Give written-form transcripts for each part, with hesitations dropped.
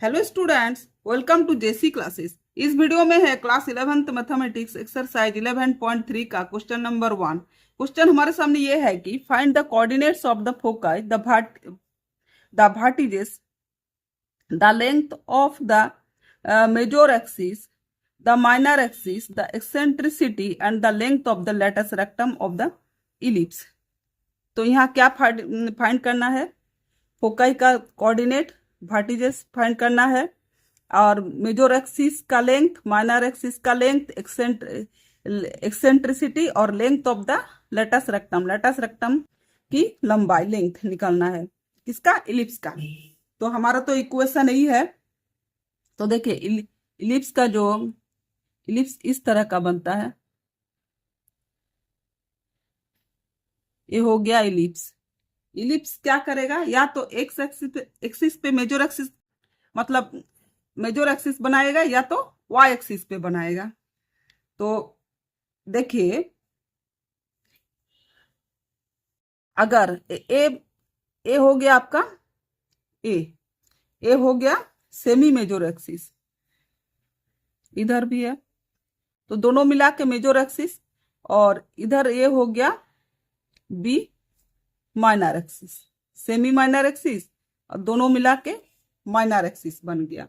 Hello students, welcome to JC classes. इस video में है क्लास 11th मैथमेटिक्स एक्सरसाइज 11.3 का क्वेश्चन नंबर 1। क्वेश्चन हमारे सामने ये है कि find the coordinates of the foci, the vertices, the length of the major axis, the minor axis, the eccentricity and the length of the latus rectum of the ellipse. तो यहाँ क्या find करना है? फोकाई का coordinate, vertices find करना है और major axis का लेंथ, माइनर एक्सिस का लेंथ, एक्सेंट्रिसिटी और length of the latus rectum की लंबाई, लेंथ निकालना है। किसका? इलिप्स का। तो हमारा तो इक्वेशन यही है। तो देखिए इलिप्स का जो इलिप्स इस तरह का बनता है। ये हो गया इलिप्स। इलिप्स क्या करेगा? या तो एक्स एक्सिस पे मेजर एक्सिस, मतलब मेजर एक्सिस बनाएगा, या तो वाई एक्सिस पे बनाएगा। तो देखिए, अगर ए हो गया आपका, ए ए हो गया सेमी मेजर एक्सिस, इधर भी है तो दोनों मिला के मेजर एक्सिस, और इधर ए हो गया b minor axis, semi minor axis, और दोनों मिला के माइनर एक्सिस बन गया।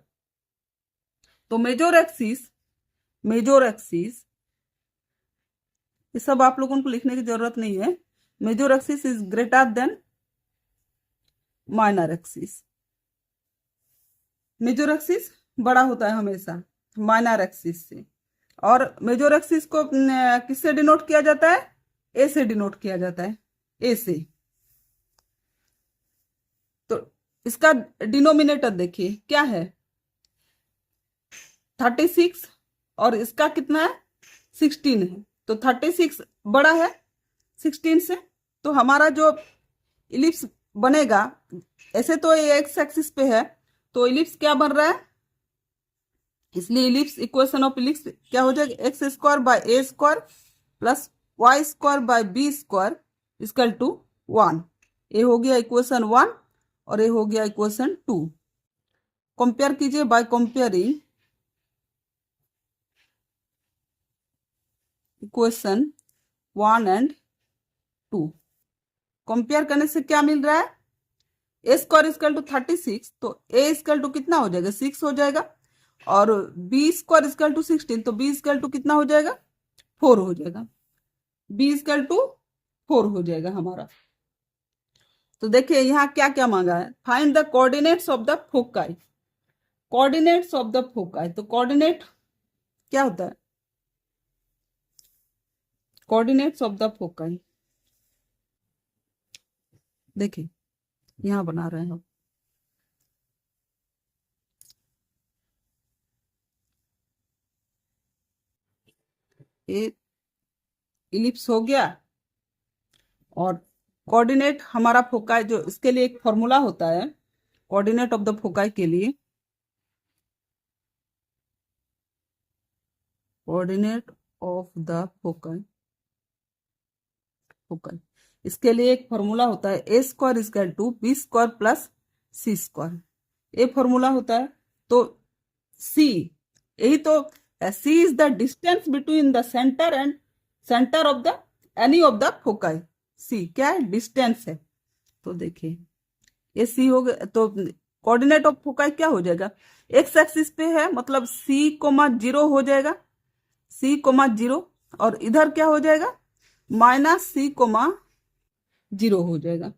तो मेजर एक्सिस ये सब आप लोगों को लिखने की जरूरत नहीं है। Major axis is greater than minor axis. Major axis बड़ा होता है हमेशा माइनर एक्सिस से। और मेजर एक्सिस को किससे डिनोट किया जाता है? ए से डिनोट किया जाता है, ए से। तो इसका डिनोमिनेटर देखिए क्या है, 36, और इसका कितना है? 16 है। तो 36 बड़ा है 16 से। तो हमारा जो इलिप्स बनेगा, ऐसे तो ये एक्स एक्सिस पे है, तो इलिप्स क्या बन रहा है? इसलिए इलिप्स, इक्वेशन ऑफ इलिप्स क्या हो जाएगा? X square by a square plus y square by b square equal to 1। ये हो गया इक्वेशन 1 और ये हो गया इक्वेशन 2। कंपेयर कीजिए by comparing equation 1 and 2। Compare करने से क्या मिल रहा है? ए स्क्वायर इक्वल टू 36, तो ए इक्वल टू कितना हो जाएगा? 6 हो जाएगा। और बी स्क्वायर इक्वल टू 16, तो बी इक्वल टू कितना हो जाएगा? 4 हो जाएगा। बी इक्वल टू 4 हो जाएगा हमारा। तो देखिए यहाँ क्या क्या मांगा है, find the coordinates of the foci. Coordinates of the foci, तो कोऑर्डिनेट क्या होता है? कोऑर्डिनेट्स ऑफ द फोकाई देखिए यहाँ बना रहे हैं हम। ये इलिप्स हो गया, और कोऑर्डिनेट हमारा फोकाई, जो इसके लिए एक फॉर्मूला होता है कोऑर्डिनेट ऑफ द फोकाई के लिए। कोऑर्डिनेट ऑफ द फोकाई इसके लिए एक फॉर्मूला होता है, A square equal to B square plus C square. ये फॉर्मूला होता है। तो सी, यही तो, C is the distance between the centre and centre of the any of the foci. C क्या है? डिस्टेंस है। तो देखिए ये सी हो गया, तो कोऑर्डिनेट ऑफ फोकाई क्या हो जाएगा? एक्स एक्सिस पे है, मतलब सी कोमा 0 हो जाएगा, सी कोमा 0। और इधर क्या हो जाएगा? माइनस सी कोमा 0 हो जाएगा।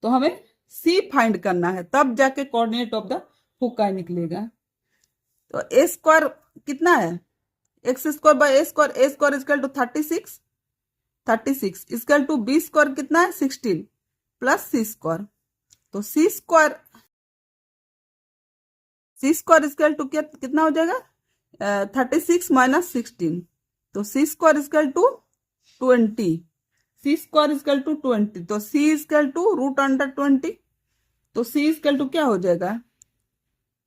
तो हमें सी फाइंड करना है, तब जाके कोऑर्डिनेट ऑफ द फोकाई निकलेगा। तो ए स्क्वायर कितना है? X square by a square equal to 36 equal to B square कितना है? 16 प्लस सी स्क्वायर। तो सी स्क्वायर इक्वल टू कितना हो जाएगा? 36 माइनस 16, तो c square equal to 20। C square equal to 20, तो c equal to root under 20। तो c equal to क्या हो जाएगा?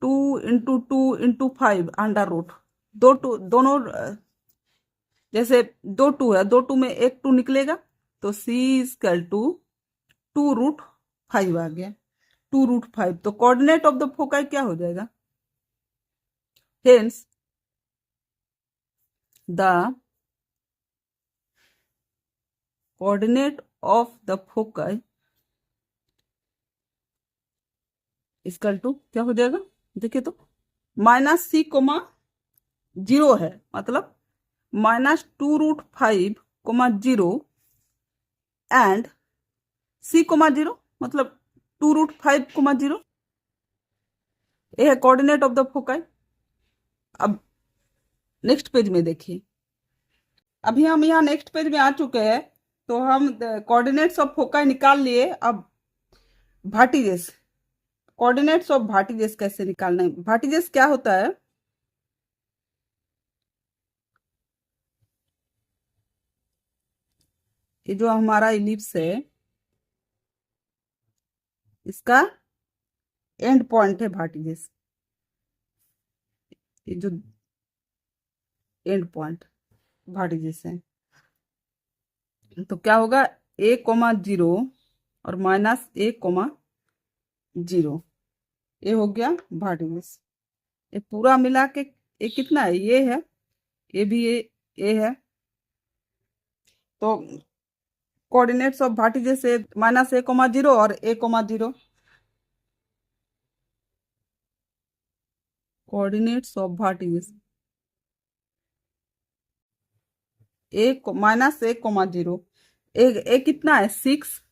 2 × 2 × 5 अंडर रूट। दो टू दोनों, जैसे 2 2 है, 2 2 में एक 2 निकलेगा, तो सी इक्वल टू 2 √5 आ गया। 2√5, तो कोऑर्डिनेट ऑफ द फोकाई क्या हो जाएगा? Hence the coordinate of the foci equal to क्या हो जाएगा? देखिए तो -c,0 है, मतलब -2√5,0 एंड c,0 मतलब 2√5,0। ये है कोऑर्डिनेट ऑफ द फोकाई। अब नेक्स्ट पेज में देखिए, अभी हम यहाँ नेक्स्ट पेज में आ चुके हैं, तो हम कोऑर्डिनेट्स ऑफ फोकाई निकाल लिए। अब भार्टिजेस, कोऑर्डिनेट्स ऑफ भार्टिजेस कैसे निकालना है? भार्टिजेस क्या होता है? ये जो हमारा इलिप्स है, इसका एंड पॉइंट है भार्टिजेस, ये जो एंड पॉइंट भार्टिजेस है, तो क्या होगा? a,0 और -a,0, ये हो गया भार्टिजेस। ये पूरा मिला के ये कितना है? ये है, ये भी ये है। तो कोऑर्डिनेट्स ऑफ भार्टिजेस है -a,0 और a,0। कोऑर्डिनेट्स ऑफ भार्टिजेस -a,0, ए कितना है? 6,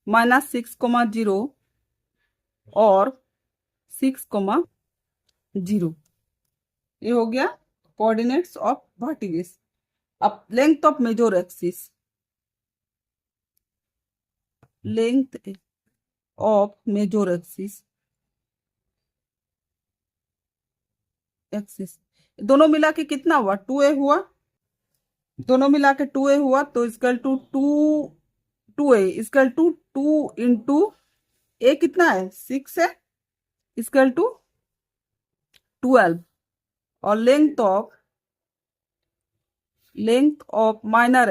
-6,0 और 6,0, ये हो गया कोऑर्डिनेट्स ऑफ वर्टिसेस। अब length of major axis, length of major axis, दोनों मिला के कितना हुआ? 2a हुआ, दोनों मिला के 2a हुआ, तो equal to 2a equal to 2 into a कितना है? 6 है, इक्वल टू 12। और लेंथ ऑफ माइनर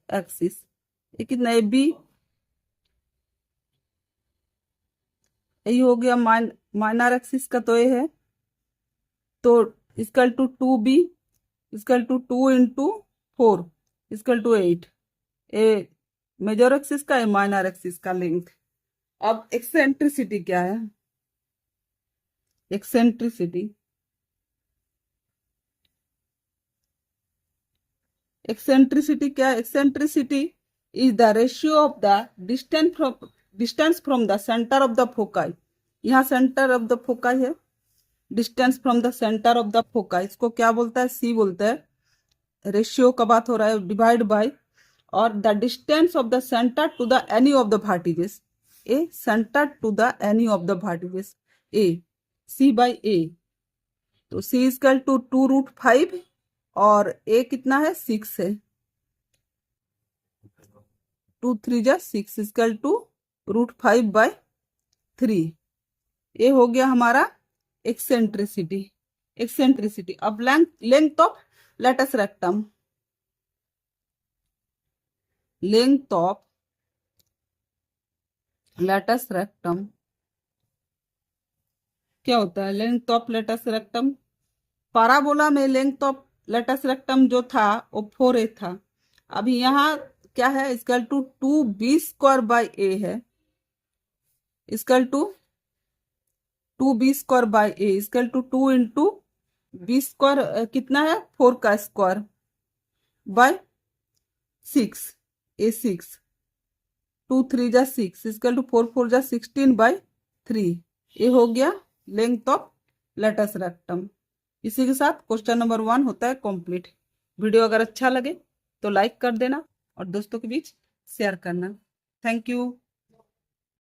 एक्सिस, ये कितना है? बी, यही हो गया माइनर एक्सिस का, तो ये है, तो equal to 2b equal to 2 into 4 equal to 8। A major axis का है, माइनर एक्सिस का लेंथ। अब एक्सेंट्रिसिटी क्या है? एक्सेंट्रिसिटी क्या है? Eccentricity is the ratio of the distance from the centre of the foci. यहाँ सेंटर ऑफ द फोकाई है, distance from the centre of the foci, इसको क्या बोलता है? सी बोलता है। रेशियो का बात हो रहा है, डिवाइड बाय, और the distance of the centre to the any of the vertices, a centre to the any of the vertices, a c by a, तो सी इक्वल टू 2√5 और ए कितना है? 6 है, 2 3 जा 6 इक्वल टू √5/3। ये हो गया हमारा एक्सेंट्रिसिटी। अब length of latus rectum, length of latus rectum क्या होता है? Length of latus rectum, parabola में लेंथ ऑफ लेटस रेक्टम जो था वो 4a था। अभी यहाँ क्या है? इक्वल टू 2b² है, equal to 2b² equal to 2 into b² कितना है? 4 का स्क्वायर बाय 6, ए 6, 2 3 जा 6 इक्वल टू 4 4 जा 16/3। ये हो गया लेंथ ऑफ लेटस रेक्टम। इसी के साथ क्वेश्चन नंबर 1 होता है कंप्लीट। वीडियो अगर अच्छा लगे तो लाइक कर देना और दोस्तों के बीच शेयर करना। Thank you.